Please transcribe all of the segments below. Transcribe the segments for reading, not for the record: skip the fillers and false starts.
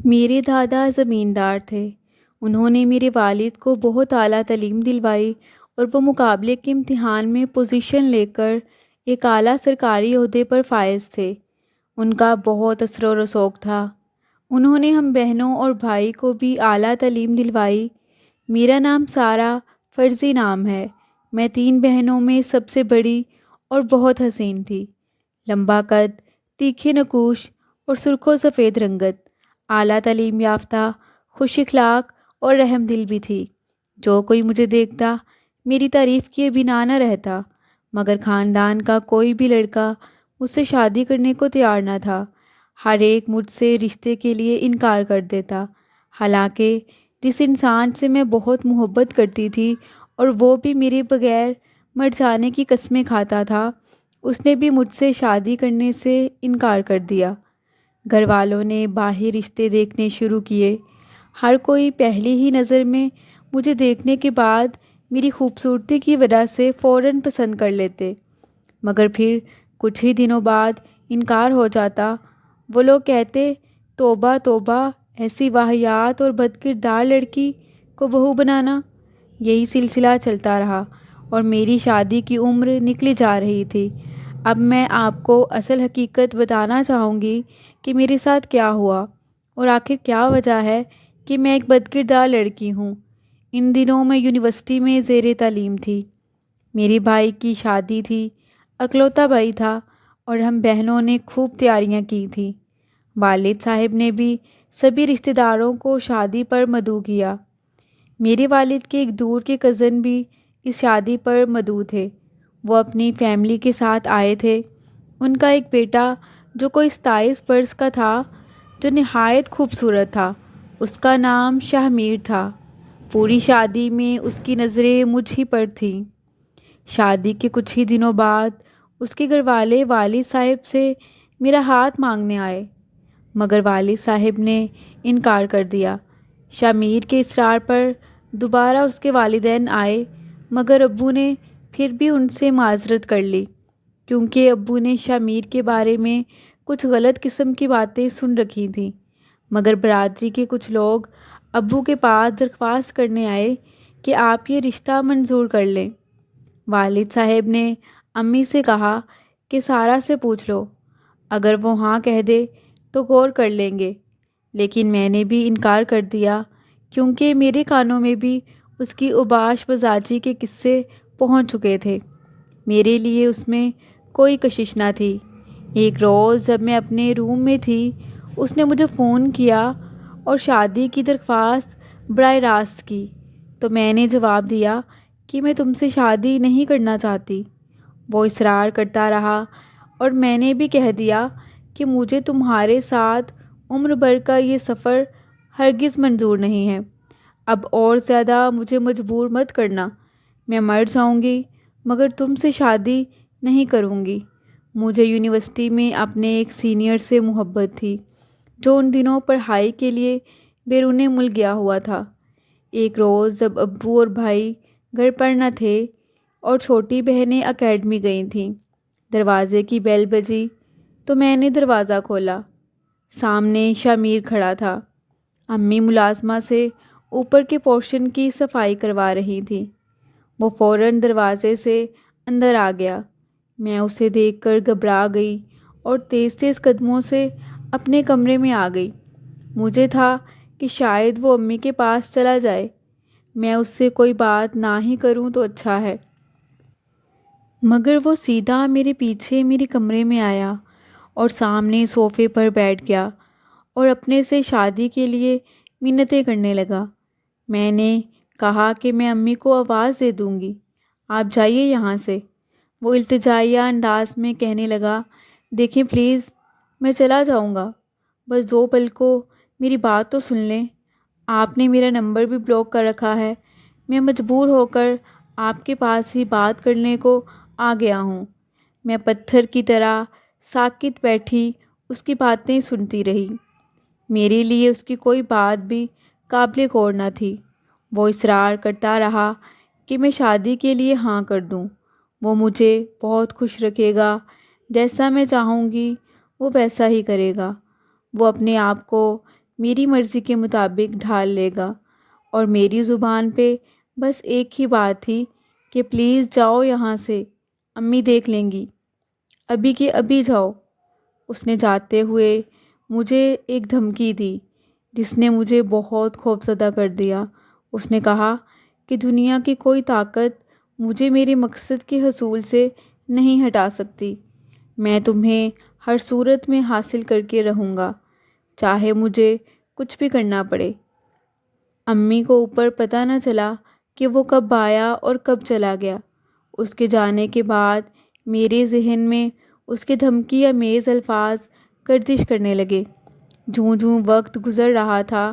میرے دادا زمیندار تھے۔ انہوں نے میرے والد کو بہت اعلیٰ تعلیم دلوائی اور وہ مقابلے کے امتحان میں پوزیشن لے کر ایک اعلیٰ سرکاری عہدے پر فائز تھے۔ ان کا بہت اثر و رسوخ تھا۔ انہوں نے ہم بہنوں اور بھائی کو بھی اعلیٰ تعلیم دلوائی۔ میرا نام سارہ فرضی نام ہے۔ میں 3 بہنوں میں سب سے بڑی اور بہت حسین تھی۔ لمبا قد، تیکھے نقوش اور سرخ و سفید رنگت، اعلیٰ تعلیم یافتہ، خوش اخلاق اور رحم دل بھی تھی۔ جو کوئی مجھے دیکھتا میری تعریف کیے بنا نہ رہتا، مگر خاندان کا کوئی بھی لڑکا مجھ سے شادی کرنے کو تیار نہ تھا۔ ہر ایک مجھ سے رشتے کے لیے انکار کر دیتا، حالانکہ جس انسان سے میں بہت محبت کرتی تھی اور وہ بھی میرے بغیر مر جانے کی قسمیں کھاتا تھا، اس نے بھی مجھ سے شادی کرنے سے انکار کر دیا۔ گھر والوں نے باہر رشتے دیکھنے شروع کیے۔ ہر کوئی پہلی ہی نظر میں مجھے دیکھنے کے بعد میری خوبصورتی کی وجہ سے فوراً پسند کر لیتے، مگر پھر کچھ ہی دنوں بعد انکار ہو جاتا۔ وہ لوگ کہتے، توبہ توبہ، ایسی واہیات اور بد کردار لڑکی کو بہو بنانا۔ یہی سلسلہ چلتا رہا اور میری شادی کی عمر نکلی جا رہی تھی۔ اب میں آپ کو اصل حقیقت بتانا چاہوں گی کہ میرے ساتھ کیا ہوا اور آخر کیا وجہ ہے کہ میں ایک بد کردار لڑکی ہوں۔ ان دنوں میں یونیورسٹی میں زیر تعلیم تھی۔ میری بھائی کی شادی تھی، اکلوتا بھائی تھا، اور ہم بہنوں نے خوب تیاریاں کی تھیں۔ والد صاحب نے بھی سبھی رشتہ داروں کو شادی پر مدعو کیا۔ میرے والد کے ایک دور کے کزن بھی اس شادی پر مدعو تھے۔ وہ اپنی فیملی کے ساتھ آئے تھے۔ ان کا ایک بیٹا جو کوئی 27 برس کا تھا، جو نہایت خوبصورت تھا، اس کا نام شاہ میر تھا۔ پوری شادی میں اس کی نظریں مجھ ہی پر تھیں۔ شادی کے کچھ ہی دنوں بعد اس کے گھر والے والد صاحب سے میرا ہاتھ مانگنے آئے، مگر والد صاحب نے انکار کر دیا۔ شاہ میر کے اصرار پر دوبارہ اس کے والدین آئے، مگر ابو نے پھر بھی ان سے معذرت کر لی، کیونکہ ابو نے شاہ میر کے بارے میں کچھ غلط قسم کی باتیں سن رکھی تھیں۔ مگر برادری کے کچھ لوگ ابو کے پاس درخواست کرنے آئے کہ آپ یہ رشتہ منظور کر لیں۔ والد صاحب نے امی سے کہا کہ سارہ سے پوچھ لو، اگر وہ ہاں کہہ دے تو غور کر لیں گے، لیکن میں نے بھی انکار کر دیا، کیونکہ میرے کانوں میں بھی اس کی اوباش مزاجی کے قصے پہنچ چکے تھے۔ میرے لیے اس میں کوئی کشش نہ تھی۔ ایک روز جب میں اپنے روم میں تھی، اس نے مجھے فون کیا اور شادی کی درخواست براہ راست کی، تو میں نے جواب دیا کہ میں تم سے شادی نہیں کرنا چاہتی۔ وہ اصرار کرتا رہا اور میں نے بھی کہہ دیا کہ مجھے تمہارے ساتھ عمر بھر کا یہ سفر ہرگز منظور نہیں ہے۔ اب اور زیادہ مجھے مجبور مت کرنا۔ میں مر جاؤں گی مگر تم سے شادی نہیں کروں گی۔ مجھے یونیورسٹی میں اپنے ایک سینئر سے محبت تھی، جو ان دنوں پڑھائی کے لیے بیرون ملک گیا ہوا تھا۔ ایک روز جب ابو اور بھائی گھر پر نہ تھے اور چھوٹی بہنیں اکیڈمی گئی تھیں، دروازے کی بیل بجی تو میں نے دروازہ کھولا۔ سامنے شاہ میر کھڑا تھا۔ امی ملازمہ سے اوپر کے پورشن کی صفائی کروا رہی تھیں۔ وہ فوراً دروازے سے اندر آ گیا۔ میں اسے دیکھ کر گھبرا گئی اور تیز تیز قدموں سے اپنے کمرے میں آ گئی۔ مجھے تھا کہ شاید وہ امی کے پاس چلا جائے، میں اس سے کوئی بات نہ ہی کروں تو اچھا ہے۔ مگر وہ سیدھا میرے پیچھے میرے کمرے میں آیا اور سامنے صوفے پر بیٹھ گیا اور اپنے سے شادی کے لیے منتیں کرنے لگا۔ میں نے کہا کہ میں امی کو آواز دے دوں گی، آپ جائیے یہاں سے۔ وہ التجائیہ انداز میں کہنے لگا، دیکھیں پلیز، میں چلا جاؤں گا، بس 2 پل کو میری بات تو سن لیں۔ آپ نے میرا نمبر بھی بلاک کر رکھا ہے۔ میں مجبور ہو کر آپ کے پاس ہی بات کرنے کو آ گیا ہوں۔ میں پتھر کی طرح ساکت بیٹھی اس کی باتیں سنتی رہی۔ میرے لیے اس کی کوئی بات بھی قابل غور نہ تھی۔ وہ اصرار کرتا رہا کہ میں شادی کے لیے ہاں کر دوں۔ وہ مجھے بہت خوش رکھے گا، جیسا میں چاہوں گی وہ ویسا ہی کرے گا۔ وہ اپنے آپ کو میری مرضی کے مطابق ڈھال لے گا، اور میری زبان پہ بس ایک ہی بات تھی کہ پلیز جاؤ یہاں سے، امی دیکھ لیں گی، ابھی کے ابھی جاؤ۔ اس نے جاتے ہوئے مجھے ایک دھمکی دی جس نے مجھے بہت خوفزدہ کر دیا۔ اس نے کہا کہ دنیا کی کوئی طاقت مجھے میرے مقصد کے حصول سے نہیں ہٹا سکتی، میں تمہیں ہر صورت میں حاصل کر کے رہوں گا، چاہے مجھے کچھ بھی کرنا پڑے۔ امی کو اوپر پتہ نہ چلا کہ وہ کب آیا اور کب چلا گیا۔ اس کے جانے کے بعد میرے ذہن میں اس کے دھمکی آمیز الفاظ گردش کرنے لگے۔ جوں جوں وقت گزر رہا تھا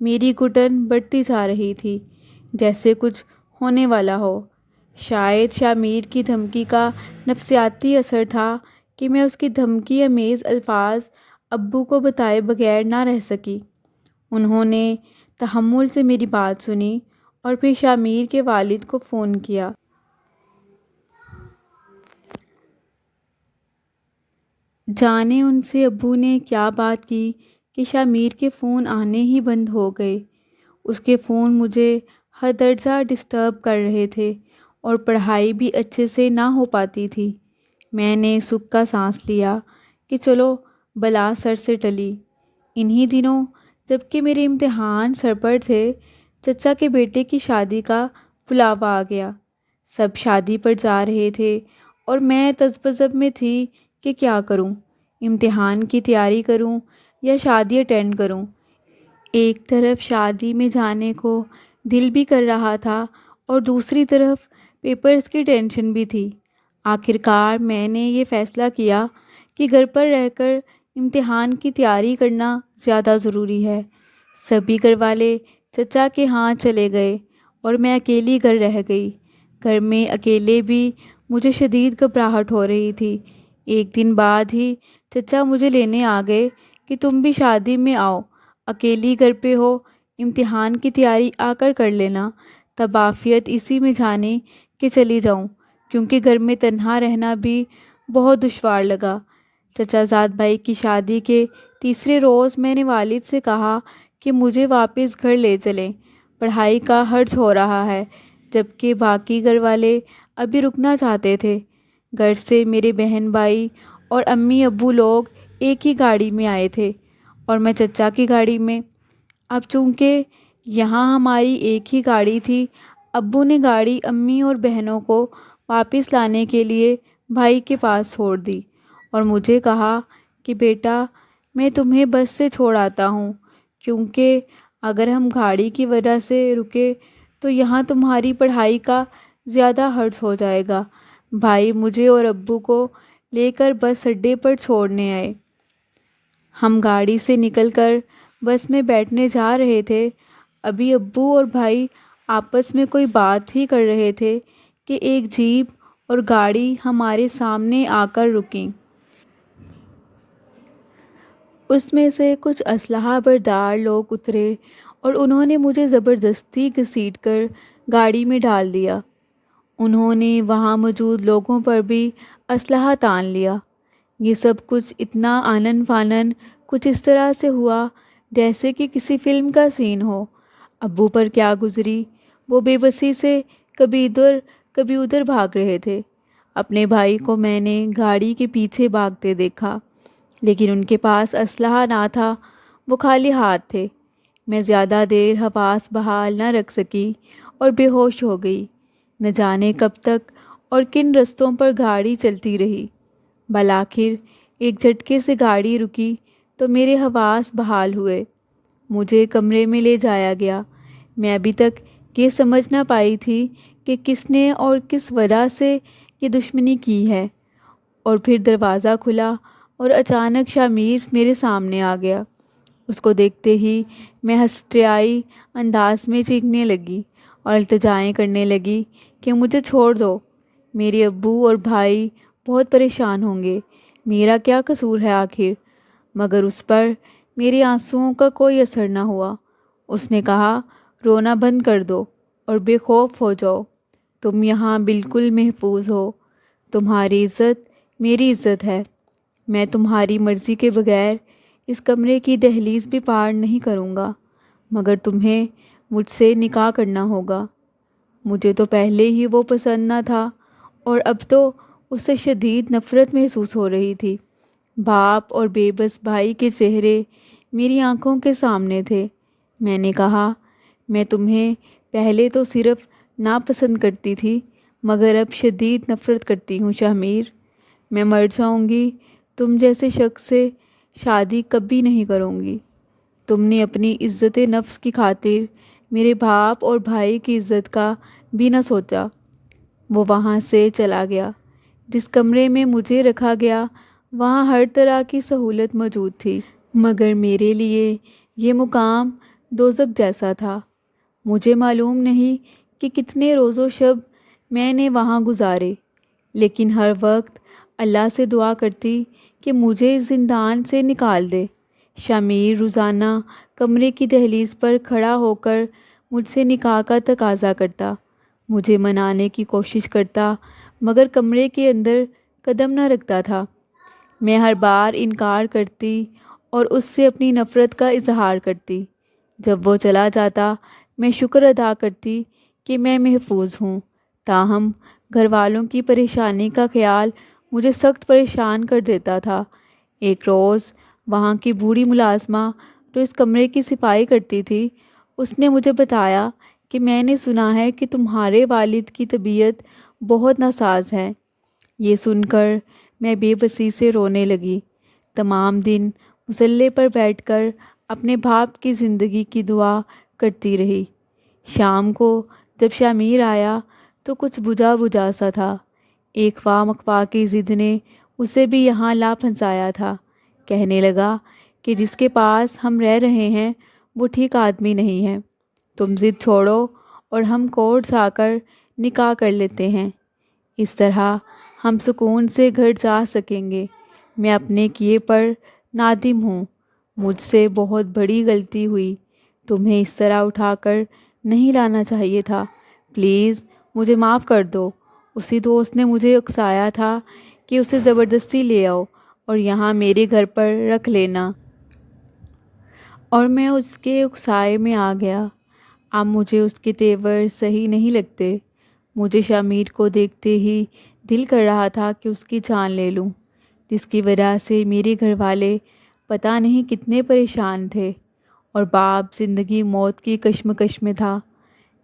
میری گھٹن بڑھتی جا رہی تھی، جیسے کچھ ہونے والا ہو۔ شاید شامیر کی دھمکی کا نفسیاتی اثر تھا کہ میں اس کی دھمکی آمیز الفاظ ابو کو بتائے بغیر نہ رہ سکی۔ انہوں نے تحمل سے میری بات سنی اور پھر شامیر کے والد کو فون کیا۔ جانے ان سے ابو نے کیا بات کی کہ شامیر کے فون آنے ہی بند ہو گئے۔ اس کے فون مجھے ہر درجہ ڈسٹرب کر رہے تھے اور پڑھائی بھی اچھے سے نہ ہو پاتی تھی۔ میں نے سکھ کا سانس لیا کہ چلو بلا سر سے ٹلی۔ انہی دنوں جب کہ میرے امتحان سر پر تھے، چچا کے بیٹے کی شادی کا بلاوا آ گیا۔ سب شادی پر جا رہے تھے اور میں تذبذب میں تھی کہ کیا کروں، امتحان کی تیاری کروں یا شادی اٹینڈ کروں۔ ایک طرف شادی میں جانے کو دل بھی کر رہا تھا اور دوسری طرف پیپرز کی ٹینشن بھی تھی۔ آخرکار میں نے یہ فیصلہ کیا کہ گھر پر رہ کر امتحان کی تیاری کرنا زیادہ ضروری ہے۔ سبھی گھر والے چچا کے ہاں چلے گئے اور میں اکیلی گھر رہ گئی۔ گھر میں اکیلے بھی مجھے شدید گھبراہٹ ہو رہی تھی۔ ایک دن بعد ہی چچا مجھے لینے آ گئے کہ تم بھی شادی میں آؤ، اکیلی گھر پہ ہو، امتحان کی تیاری آ کر لینا۔ تب عافیت اسی میں جانے کہ چلی جاؤں، کیونکہ گھر میں تنہا رہنا بھی بہت دشوار لگا۔ چچا زاد بھائی کی شادی کے تیسرے روز میں نے والد سے کہا کہ مجھے واپس گھر لے چلیں، پڑھائی کا حرج ہو رہا ہے، جبکہ باقی گھر والے ابھی رکنا چاہتے تھے۔ گھر سے میرے بہن بھائی اور امی ابو لوگ ایک ہی گاڑی میں آئے تھے اور میں چچا کی گاڑی میں۔ اب چونکہ یہاں ہماری ایک ہی گاڑی تھی، ابو نے گاڑی امی اور بہنوں کو واپس لانے کے لیے بھائی کے پاس چھوڑ دی اور مجھے کہا کہ بیٹا میں تمہیں بس سے چھوڑ آتا ہوں، کیونکہ اگر ہم گاڑی کی وجہ سے رکے تو یہاں تمہاری پڑھائی کا زیادہ حرج ہو جائے گا۔ بھائی مجھے اور ابو کو لے کر بس اڈے پر چھوڑنے آئے۔ ہم گاڑی سے نکل کر بس میں بیٹھنے جا رہے تھے، ابھی ابو اور بھائی آپس میں کوئی بات ہی کر رہے تھے کہ ایک جیپ اور گاڑی ہمارے سامنے آ کر رکیں۔ اس میں سے کچھ اسلحہ بردار لوگ اترے اور انہوں نے مجھے زبردستی گھسیٹ کر گاڑی میں ڈال دیا۔ انہوں نے وہاں موجود لوگوں پر بھی اسلحہ تان لیا۔ یہ سب کچھ اتنا آنن فانن کچھ اس طرح سے ہوا جیسے کہ کسی فلم کا سین ہو۔ ابو پر کیا گزری، وہ بے بسی سے کبھی ادھر کبھی ادھر بھاگ رہے تھے۔ اپنے بھائی کو میں نے گاڑی کے پیچھے بھاگتے دیکھا، لیکن ان کے پاس اسلحہ نہ تھا، وہ خالی ہاتھ تھے۔ میں زیادہ دیر حواس بحال نہ رکھ سکی اور بے ہوش ہو گئی۔ نہ جانے کب تک اور کن رستوں پر گاڑی چلتی رہی۔ بالآخر ایک جھٹکے سے گاڑی رکی تو میرے حواس بحال ہوئے۔ مجھے کمرے میں لے جایا گیا۔ میں ابھی تک یہ سمجھ نہ پائی تھی کہ کس نے اور کس وجہ سے یہ دشمنی کی ہے۔ اور پھر دروازہ کھلا اور اچانک شامیر میرے سامنے آ گیا۔ اس کو دیکھتے ہی میں ہسٹریائی انداز میں چیخنے لگی اور التجائیں کرنے لگی کہ مجھے چھوڑ دو، میرے ابو اور بھائی بہت پریشان ہوں گے، میرا کیا قصور ہے آخر؟ مگر اس پر میرے آنسوؤں کا کوئی اثر نہ ہوا۔ اس نے کہا رونا بند کر دو اور بے خوف ہو جاؤ، تم یہاں بالکل محفوظ ہو، تمہاری عزت میری عزت ہے، میں تمہاری مرضی کے بغیر اس کمرے کی دہلیز بھی پار نہیں کروں گا، مگر تمہیں مجھ سے نکاح کرنا ہوگا۔ مجھے تو پہلے ہی وہ پسند نہ تھا اور اب تو اس سے شدید نفرت محسوس ہو رہی تھی۔ باپ اور بے بس بھائی کے چہرے میری آنکھوں کے سامنے تھے۔ میں نے کہا، میں تمہیں پہلے تو صرف ناپسند کرتی تھی، مگر اب شدید نفرت کرتی ہوں شاہ میر۔ میں مر جاؤں گی، تم جیسے شخص سے شادی کبھی نہیں کروں گی۔ تم نے اپنی عزت نفس کی خاطر میرے باپ اور بھائی کی عزت کا بھی نہ سوچا۔ وہ وہاں سے چلا گیا۔ جس کمرے میں مجھے رکھا گیا وہاں ہر طرح کی سہولت موجود تھی، مگر میرے لیے یہ مقام دوزخ جیسا تھا۔ مجھے معلوم نہیں کہ کتنے روز و شب میں نے وہاں گزارے، لیکن ہر وقت اللہ سے دعا کرتی کہ مجھے اس زندان سے نکال دے۔ شاہ میر روزانہ کمرے کی دہلیز پر کھڑا ہو کر مجھ سے نکاح کا تقاضا کرتا، مجھے منانے کی کوشش کرتا، مگر کمرے کے اندر قدم نہ رکھتا تھا۔ میں ہر بار انکار کرتی اور اس سے اپنی نفرت کا اظہار کرتی۔ جب وہ چلا جاتا میں شکر ادا کرتی کہ میں محفوظ ہوں، تاہم گھر والوں کی پریشانی کا خیال مجھے سخت پریشان کر دیتا تھا۔ ایک روز وہاں کی بوڑھی ملازمہ جو اس کمرے کی صفائی کرتی تھی، اس نے مجھے بتایا کہ میں نے سنا ہے کہ تمہارے والد کی طبیعت بہت ناساز ہے۔ یہ سن کر میں بے بسی سے رونے لگی۔ تمام دن مصلے پر بیٹھ کر اپنے باپ کی زندگی کی دعا کرتی رہی۔ شام کو جب شاہ میر آیا تو کچھ بجھا بجھا سا تھا۔ ایک خواہ مخواہ کی ضد نے اسے بھی یہاں لا پہنچایا تھا۔ کہنے لگا کہ جس کے پاس ہم رہ رہے ہیں وہ ٹھیک آدمی نہیں ہے، تم ضد چھوڑو اور ہم کورٹ جا کر نکاح کر لیتے ہیں، اس طرح ہم سکون سے گھر جا سکیں گے۔ میں اپنے کیے پر نادم ہوں، مجھ سے بہت بڑی غلطی ہوئی، تمہیں اس طرح اٹھا کر نہیں لانا چاہیے تھا، پلیز مجھے معاف کر دو۔ اسی دوست نے مجھے اکسایا تھا کہ اسے زبردستی لے آؤ اور یہاں میرے گھر پر رکھ لینا، اور میں اس کے اکسائے میں آ گیا۔ اب مجھے اس کے تیور صحیح نہیں لگتے۔ مجھے شاہ میر کو دیکھتے ہی دل کر رہا تھا کہ اس کی جان لے لوں، جس کی وجہ سے میرے گھر والے پتہ نہیں کتنے پریشان تھے اور باپ زندگی موت کی کشمکش میں تھا۔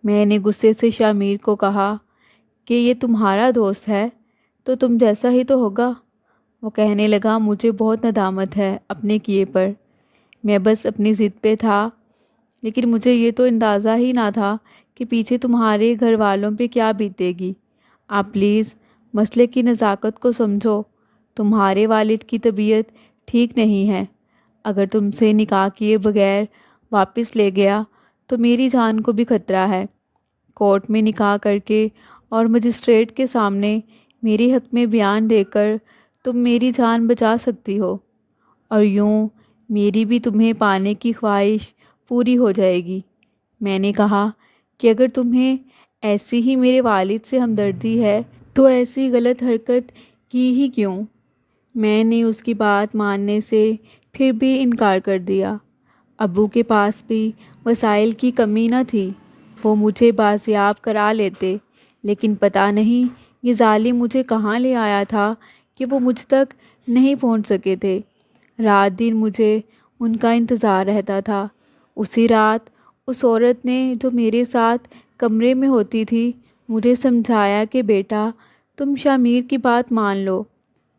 میں نے غصے سے شاہ میر کو کہا کہ یہ تمہارا دوست ہے تو تم جیسا ہی تو ہوگا۔ وہ کہنے لگا، مجھے بہت ندامت ہے اپنے کیے پر، میں بس اپنی ضد پہ تھا، لیکن مجھے یہ تو اندازہ ہی نہ تھا کہ پیچھے تمہارے گھر والوں پہ کیا بیتے گی۔ آپ پلیز مسئلے کی نزاکت کو سمجھو، تمہارے والد کی طبیعت ٹھیک نہیں ہے، اگر تم سے نکاح کیے بغیر واپس لے گیا تو میری جان کو بھی خطرہ ہے۔ کورٹ میں نکاح کر کے اور مجسٹریٹ کے سامنے میرے حق میں بیان دے کر تم میری جان بچا سکتی ہو، اور یوں میری بھی تمہیں پانے کی خواہش پوری ہو جائے گی۔ میں نے کہا کہ اگر تمہیں ایسی ہی میرے والد سے ہمدردی ہے تو ایسی غلط حرکت کی ہی کیوں؟ میں نے اس کی بات ماننے سے پھر بھی انکار کر دیا۔ ابو کے پاس بھی وسائل کی کمی نہ تھی، وہ مجھے بازیاب کرا لیتے، لیکن پتہ نہیں یہ ظالم مجھے کہاں لے آیا تھا کہ وہ مجھ تک نہیں پہنچ سکے تھے۔ رات دن مجھے ان کا انتظار رہتا تھا۔ اسی رات اس عورت نے جو میرے ساتھ کمرے میں ہوتی تھی مجھے سمجھایا کہ بیٹا تم شاہ میر کی بات مان لو،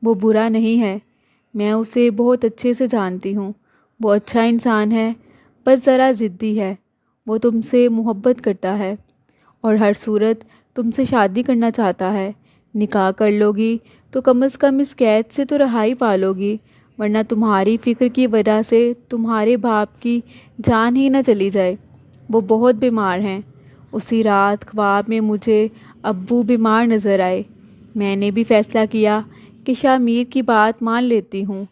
وہ برا نہیں ہے، میں اسے بہت اچھے سے جانتی ہوں، وہ اچھا انسان ہے، بس ذرا ضدی ہے، وہ تم سے محبت کرتا ہے اور ہر صورت تم سے شادی کرنا چاہتا ہے۔ نکاح کر لو گی تو کم از کم اس قید سے تو رہائی پالو گی، ورنہ تمہاری فکر کی وجہ سے تمہارے باپ کی جان ہی نہ چلی جائے، وہ بہت بیمار ہیں۔ اسی رات خواب میں مجھے ابو بیمار نظر آئے۔ میں نے بھی فیصلہ کیا کہ شاہ میر کی بات مان لیتی ہوں،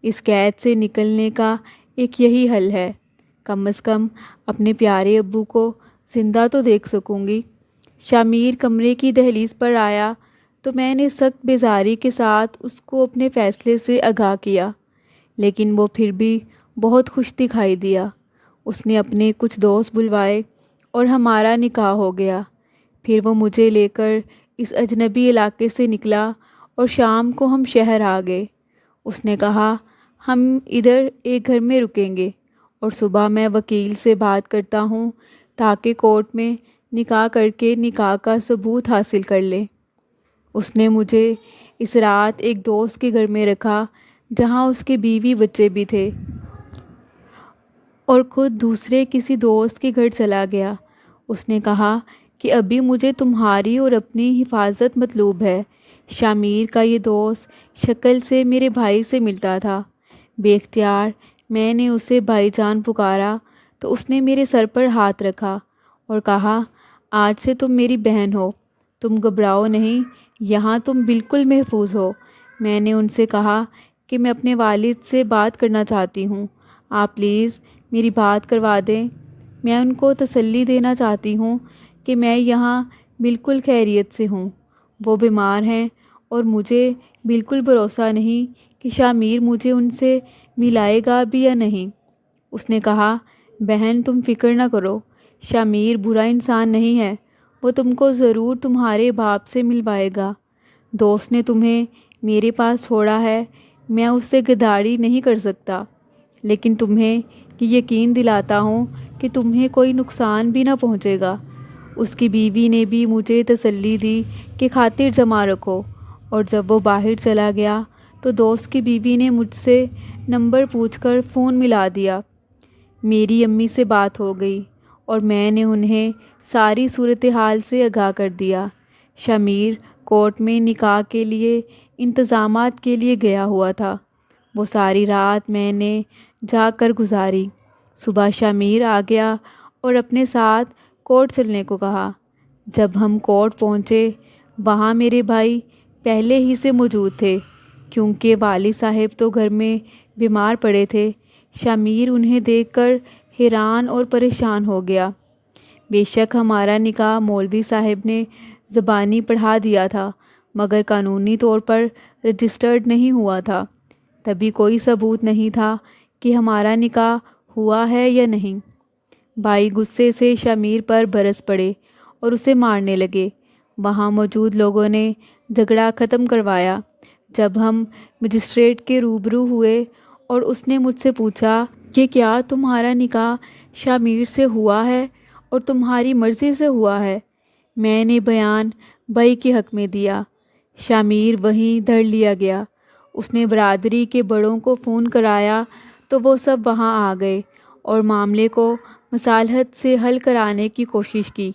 اس قید سے نکلنے کا ایک یہی حل ہے، کم از کم اپنے پیارے ابو کو زندہ تو دیکھ سکوں گی۔ شاہ میر کمرے کی دہلیز پر آیا تو میں نے سخت بیزاری کے ساتھ اس کو اپنے فیصلے سے آگاہ کیا، لیکن وہ پھر بھی بہت خوش دکھائی دیا۔ اس نے اپنے کچھ دوست بلوائے اور ہمارا نکاح ہو گیا۔ پھر وہ مجھے لے کر اس اجنبی علاقے سے نکلا اور شام کو ہم شہر آ گئے۔ اس نے کہا ہم ادھر ایک گھر میں رکیں گے اور صبح میں وکیل سے بات کرتا ہوں تاکہ کورٹ میں نکاح کر کے نکاح کا ثبوت حاصل کر لیں۔ اس نے مجھے اس رات ایک دوست کے گھر میں رکھا جہاں اس کے بیوی بچے بھی تھے، اور خود دوسرے کسی دوست کے گھر چلا گیا۔ اس نے کہا کہ ابھی مجھے تمہاری اور اپنی حفاظت مطلوب ہے۔ شامیر کا یہ دوست شکل سے میرے بھائی سے ملتا تھا۔ بے اختیار میں نے اسے بھائی جان پکارا تو اس نے میرے سر پر ہاتھ رکھا اور کہا آج سے تم میری بہن ہو، تم گھبراؤ نہیں، یہاں تم بالکل محفوظ ہو۔ میں نے ان سے کہا کہ میں اپنے والد سے بات کرنا چاہتی ہوں، آپ پلیز میری بات کروا دیں۔ میں ان کو تسلی دینا چاہتی ہوں کہ میں یہاں بالکل خیریت سے ہوں۔ وہ بیمار ہیں اور مجھے بالکل بھروسہ نہیں کہ شامیر مجھے ان سے ملائے گا بھی یا نہیں۔ اس نے کہا بہن تم فکر نہ کرو، شامیر برا انسان نہیں ہے، وہ تم کو ضرور تمہارے باپ سے ملوائے گا۔ دوست نے تمہیں میرے پاس چھوڑا ہے، میں اس سے غداری نہیں کر سکتا، لیکن تمہیں یہ یقین دلاتا ہوں کہ تمہیں کوئی نقصان بھی نہ پہنچے گا۔ اس کی بیوی نے بھی مجھے تسلی دی کہ خاطر جمع رکھو، اور جب وہ باہر چلا گیا تو دوست کی بیوی نے مجھ سے نمبر پوچھ کر فون ملا دیا۔ میری امی سے بات ہو گئی اور میں نے انہیں ساری صورتحال سے آگاہ کر دیا۔ شامیر کورٹ میں نکاح کے لیے انتظامات کے لیے گیا ہوا تھا۔ وہ ساری رات میں نے جا کر گزاری۔ صبح شامیر آ گیا اور اپنے ساتھ کورٹ چلنے کو کہا۔ جب ہم کورٹ پہنچے وہاں میرے بھائی پہلے ہی سے موجود تھے، کیونکہ والد صاحب تو گھر میں بیمار پڑے تھے۔ شامیر انہیں دیکھ کر حیران اور پریشان ہو گیا۔ بے شک ہمارا نکاح مولوی صاحب نے زبانی پڑھا دیا تھا، مگر قانونی طور پر رجسٹرڈ نہیں ہوا تھا۔ تبھی کوئی ثبوت نہیں تھا کہ ہمارا نکاح ہوا ہے یا نہیں۔ بھائی غصے سے شامیر پر برس پڑے اور اسے مارنے لگے۔ وہاں موجود لوگوں نے جھگڑا ختم کروایا۔ جب ہم مجسٹریٹ کے روبرو ہوئے اور اس نے مجھ سے پوچھا کہ کیا تمہارا نکاح شامیر سے ہوا ہے اور تمہاری مرضی سے ہوا ہے، میں نے بیان بھائی کے حق میں دیا۔ شامیر وہیں دھر لیا گیا۔ اس نے برادری کے بڑوں کو فون کرایا تو وہ سب وہاں آ گئے اور معاملے کو مصالحت سے حل کرانے کی کوشش کی۔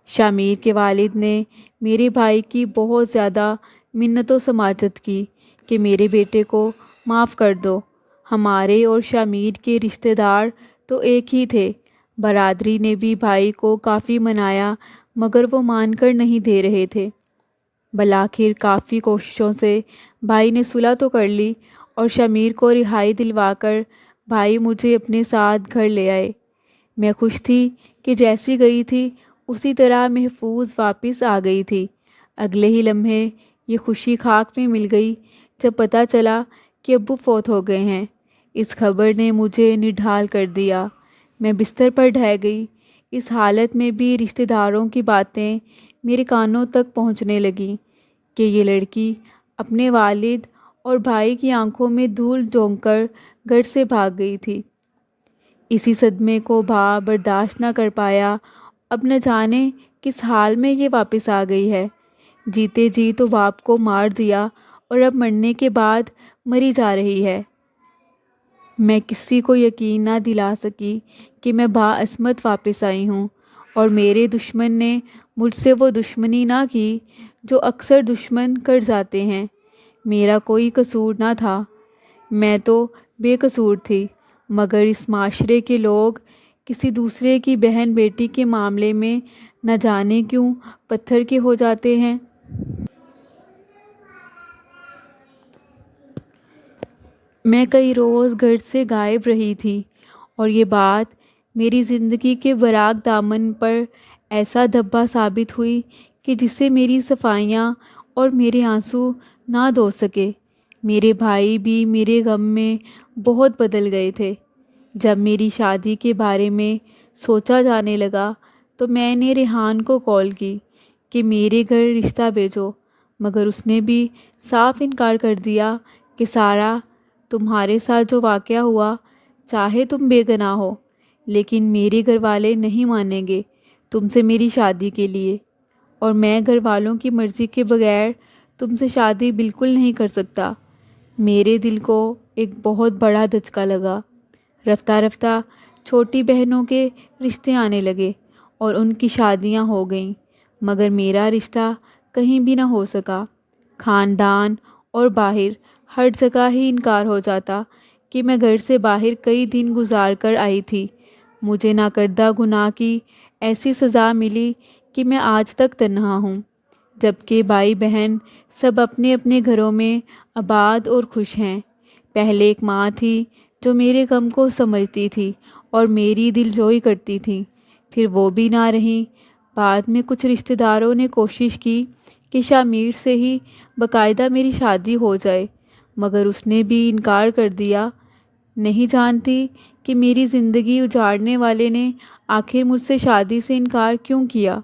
شامیر کے والد نے میرے بھائی کی بہت زیادہ منت و سماجت کی کہ میرے بیٹے کو معاف کر دو۔ ہمارے اور شامیر کے رشتہ دار تو ایک ہی تھے۔ برادری نے بھی بھائی کو کافی منایا مگر وہ مان کر نہیں دے رہے تھے۔ بالآخر کافی کوششوں سے بھائی نے صلح تو کر لی اور شامیر کو رہائی دلوا کر بھائی مجھے اپنے ساتھ گھر لے آئے۔ میں خوش تھی کہ جیسی گئی تھی اسی طرح محفوظ واپس آ گئی تھی۔ اگلے ہی لمحے یہ خوشی خاک میں مل گئی جب پتہ چلا کہ ابو فوت ہو گئے ہیں۔ اس خبر نے مجھے نڈھال کر دیا۔ میں بستر پر ڈھہ گئی۔ اس حالت میں بھی رشتہ داروں کی باتیں میرے کانوں تک پہنچنے لگیں کہ یہ لڑکی اپنے والد اور بھائی کی آنکھوں میں دھول جھونک کر گھر سے بھاگ گئی تھی۔ اسی صدمے کو برداشت نہ کر پایا۔ اب نہ جانے کس حال میں یہ واپس آ گئی ہے۔ جیتے جی تو باپ کو مار دیا اور اب مرنے کے بعد مری جا رہی ہے۔ میں کسی کو یقین نہ دلا سکی کہ میں باعصمت واپس آئی ہوں اور میرے دشمن نے مجھ سے وہ دشمنی نہ کی جو اکثر دشمن کر جاتے ہیں۔ میرا کوئی قصور نہ تھا، میں تو بے قصور تھی، مگر اس معاشرے کے لوگ کسی دوسرے کی بہن بیٹی کے معاملے میں نہ جانے کیوں پتھر کے ہو جاتے ہیں۔ میں کئی روز گھر سے غائب رہی تھی اور یہ بات میری زندگی کے براق دامن پر ایسا دھبا ثابت ہوئی کہ جسے میری صفائیاں اور میرے آنسو نہ دھو سکے۔ میرے بھائی بھی میرے غم میں بہت بدل گئے تھے۔ جب میری شادی کے بارے میں سوچا جانے لگا تو میں نے ریحان کو کال کی کہ میرے گھر رشتہ بھیجو، مگر اس نے بھی صاف انکار کر دیا کہ سارہ، تمہارے ساتھ جو واقعہ ہوا، چاہے تم بے گناہ ہو لیکن میرے گھر والے نہیں مانیں گے تم سے میری شادی کے لیے، اور میں گھر والوں کی مرضی کے بغیر تم سے شادی بالکل نہیں کر سکتا۔ میرے دل کو ایک بہت بڑا دھچکا لگا۔ رفتہ رفتہ چھوٹی بہنوں کے رشتے آنے لگے اور ان کی شادیاں ہو گئیں، مگر میرا رشتہ کہیں بھی نہ ہو سکا۔ خاندان اور باہر ہر جگہ ہی انکار ہو جاتا کہ میں گھر سے باہر کئی دن گزار کر آئی تھی۔ مجھے ناکردہ گناہ کی ایسی سزا ملی کہ میں آج تک تنہا ہوں، جبکہ بھائی بہن سب اپنے اپنے گھروں میں آباد اور خوش ہیں۔ پہلے ایک ماں تھی جو میرے غم کو سمجھتی تھی اور میری دل جوئی کرتی تھی، پھر وہ بھی نہ رہیں۔ بعد میں کچھ رشتہ داروں نے کوشش کی کہ شامیر سے ہی باقاعدہ میری شادی ہو جائے، مگر اس نے بھی انکار کر دیا۔ نہیں جانتی کہ میری زندگی اجاڑنے والے نے آخر مجھ سے شادی سے انکار کیوں کیا۔